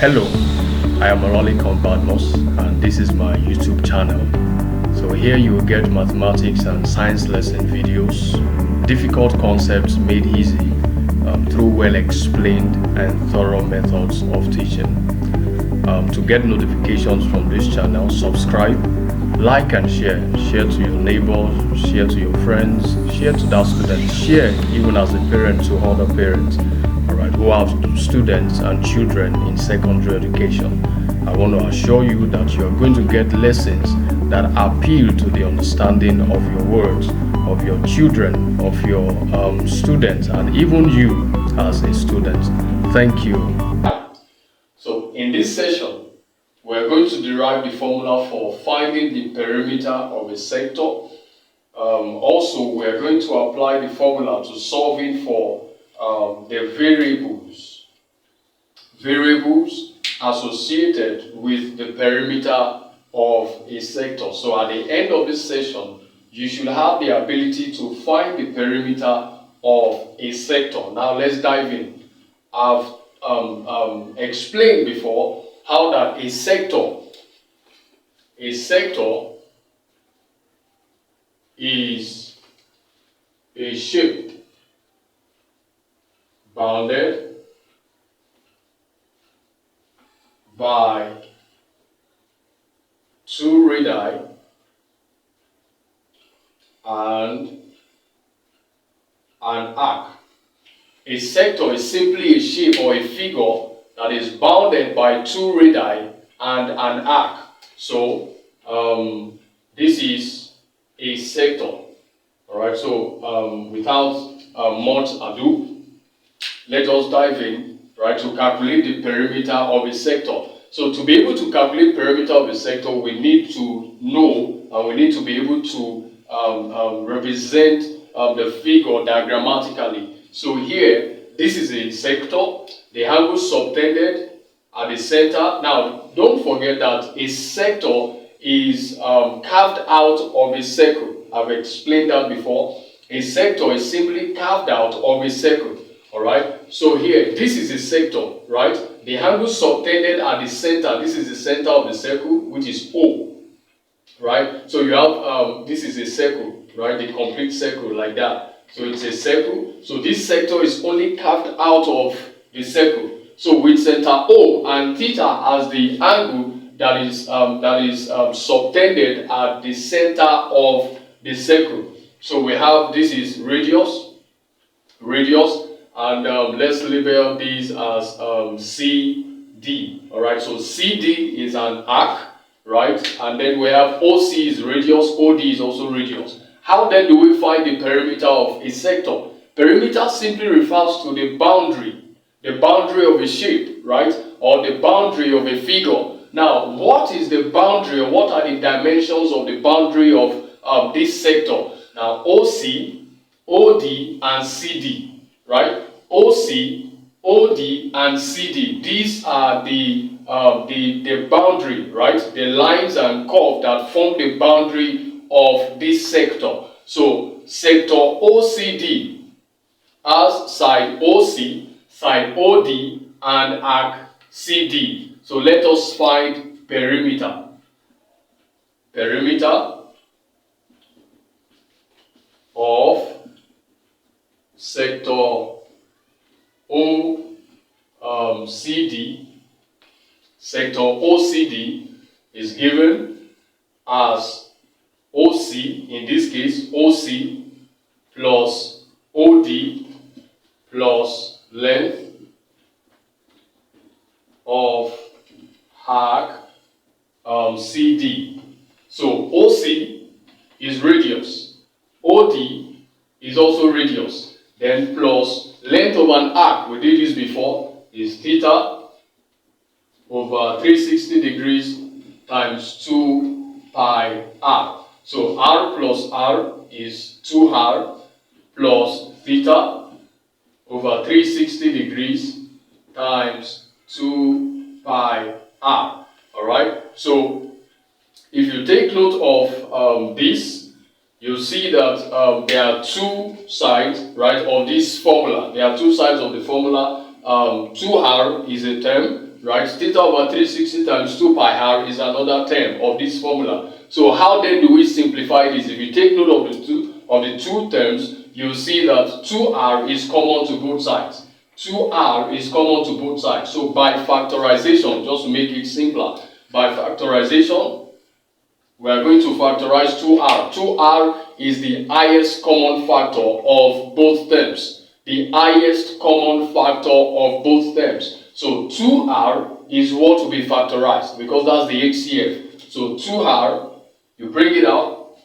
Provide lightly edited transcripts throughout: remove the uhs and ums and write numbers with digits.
Hello, I am Olali Badmos and this is my YouTube channel. So here you will get mathematics and science lesson videos, difficult concepts made easy through well explained and thorough methods of teaching. To get notifications from this channel, subscribe, like and share. Share to your neighbors, share to your friends, share to that student, share even as a parent to other parents, alright, who have students and children in secondary education. I want to assure you that you are going to get lessons that appeal to the understanding of your words, of your children, of your students, and even you as a student. Thank you. So in this session, we're going to derive the formula for finding the perimeter of a sector. Also, we're going to apply the formula to solving for the variables associated with the perimeter of a sector. So at the end of this session, you should have the ability to find the perimeter of a sector. Now let's dive in. I've explained before how that a sector is a shape bounded by two radii and an arc. A sector is simply a shape or a figure that is bounded by two radii and an arc. So this is a sector. Alright, so without much ado, let us dive in, right, to calculate the perimeter of a sector. So to be able to calculate perimeter of a sector, we need to know and we need to be able to represent the figure diagrammatically. So here, this is a sector, the angle subtended at the center. Now, don't forget that a sector is carved out of a circle. I've explained that before. A sector is simply carved out of a circle. Alright, so here, this is a sector, right? The angle subtended at the center, this is the center of the circle, which is O. Right? So you have, this is a circle, right? The complete circle like that. So it's a circle. So this sector is only carved out of the circle. So with center O and theta as the angle that is subtended at the center of the circle. So we have, this is radius, and let's label these as CD. All right. So CD is an arc, right? And then we have OC is radius, OD is also radius. How then do we find the perimeter of a sector? Perimeter simply refers to the boundary of a shape, right? Or the boundary of a figure. Now, what is the boundary, or what are the dimensions of the boundary of this sector? Now, OC, OD, and CD, right? OC, OD, and CD. These are the boundary, right? The lines and curves that form the boundary of this sector. So sector OCD has side OC, side OD, and arc CD. So let us find perimeter. Perimeter of sector OCD. Sector OCD is given as OC, in this case, OC plus OD plus length of arc CD. So OC is radius, OD is also radius, then plus length of an arc, we did this before, is theta over 360 degrees times 2 pi r. So r plus r is 2r plus theta over 360 degrees times 2 pi r. Alright, so if you take note of this, you'll see that there are two sides, right, of this formula. There are two sides of the formula. 2r is a term, right? Theta over 360 times 2 pi r is another term of this formula. So how then do we simplify this? If you take note of the two terms, you'll see that 2r is common to both sides. 2r is common to both sides. So by factorization, just to make it simpler, by factorization, we are going to factorize 2r. 2r is the highest common factor of both terms. The highest common factor of both terms. So 2r is what will be factorized because that's the HCF. So 2r, you bring it out.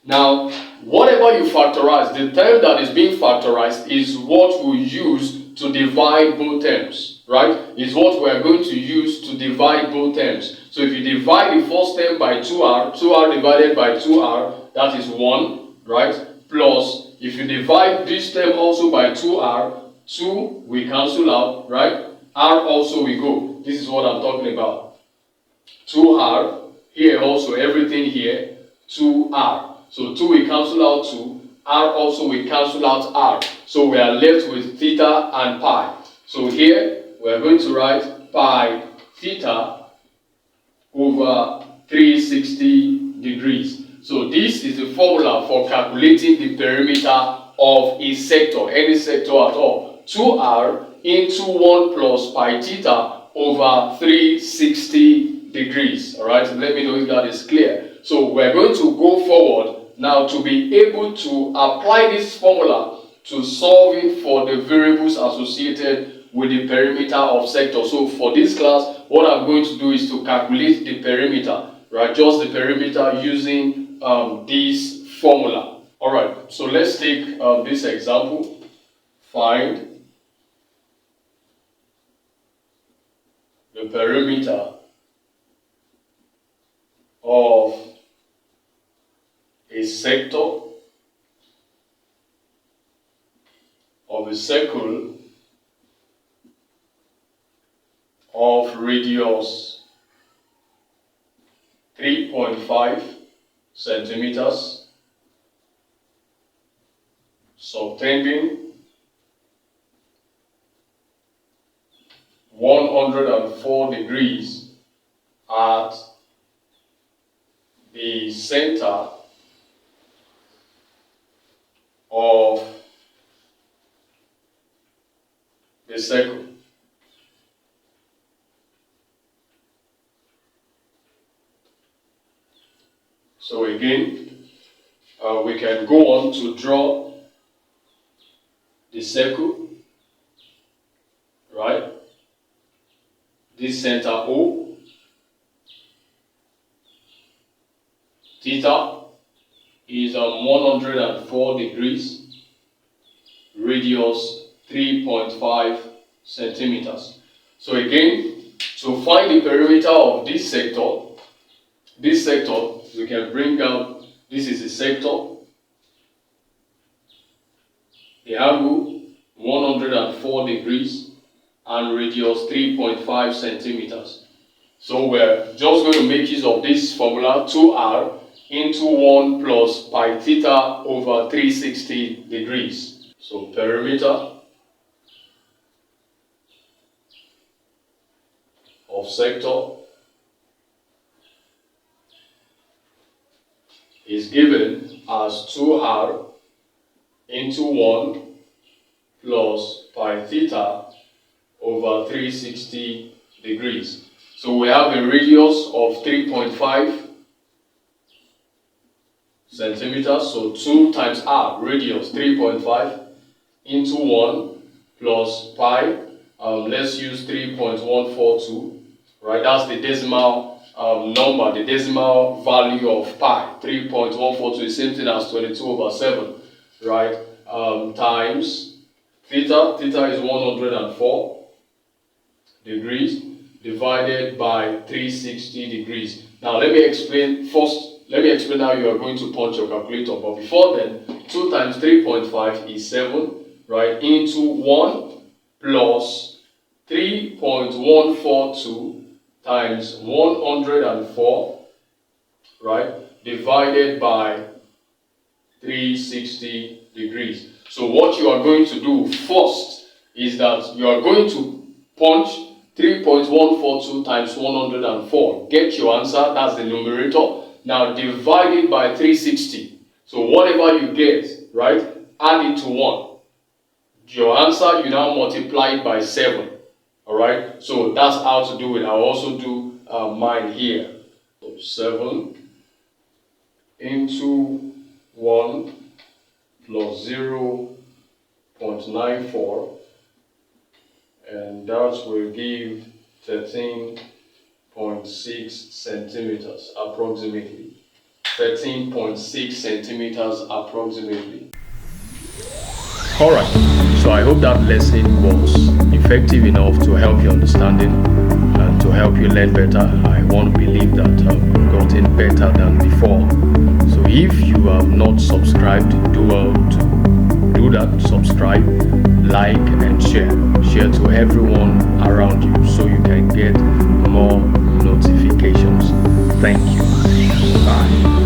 Now, whatever you factorize, the term that is being factorized is what we use to divide both terms, right? Is what we are going to use to divide both terms. So if you divide the first term by 2r, 2r divided by 2r, that is 1, right? Plus, if you divide this term also by 2r, 2 we cancel out, right? R also we go. This is what I'm talking about. 2r, here also, everything here, 2r. So 2 we cancel out 2, r also we cancel out r. So we are left with theta and pi. So here we are going to write pi theta over 360 degrees. So this is the formula for calculating the perimeter of a sector, any sector at all. 2r into 1 plus pi theta over 360 degrees. Alright, let me know if that is clear. So we're going to go forward now to be able to apply this formula to solving for the variables associated with the perimeter of sector. So for this class, what I'm going to do is to calculate the perimeter, right? Just the perimeter using this formula. Alright, so let's take this example. Find the perimeter of a sector of a circle of radius 3.5 centimeters, subtending 104 degrees at the center of the circle. So again, we can go on to draw the circle, right? This center O, theta is 104 degrees, radius 3.5 centimeters. So again, to find the perimeter of this sector, we can bring out, this is a sector, the angle 104 degrees and radius 3.5 centimeters. So we're just going to make use of this formula, 2r into 1 plus pi theta over 360 degrees. So perimeter of sector is given as 2r into 1 plus pi theta over 360 degrees. So we have a radius of 3.5 centimeters, so 2 times r, radius 3.5 into 1 plus pi, let's use 3.142, right? That's the decimal number, the decimal value of pi. 3.142 is same thing as 22 over 7, right? Times theta is 104 degrees divided by 360 degrees. Now let me explain how you are going to punch your calculator. But before then, 2 times 3.5 is 7, right? Into 1 plus 3.142 times 104, right? Divided by 360 degrees. So what you are going to do first is that you are going to punch 3.142 times 104. Get your answer, that's the numerator. Now divide it by 360. So whatever you get, right, add it to 1. Your answer, you now multiply it by 7. Alright, so that's how to do it. I'll also do mine here. So 7 into 1 plus 0.94, and that will give 13.6 centimeters approximately. 13.6 centimeters approximately. Alright, so I hope that lesson was effective enough to help your understanding and to help you learn better. I want to believe that you've gotten better than before. So if you have not subscribed, do well to do that. Subscribe, like and share. Share to everyone around you so you can get more notifications. Thank you. Bye.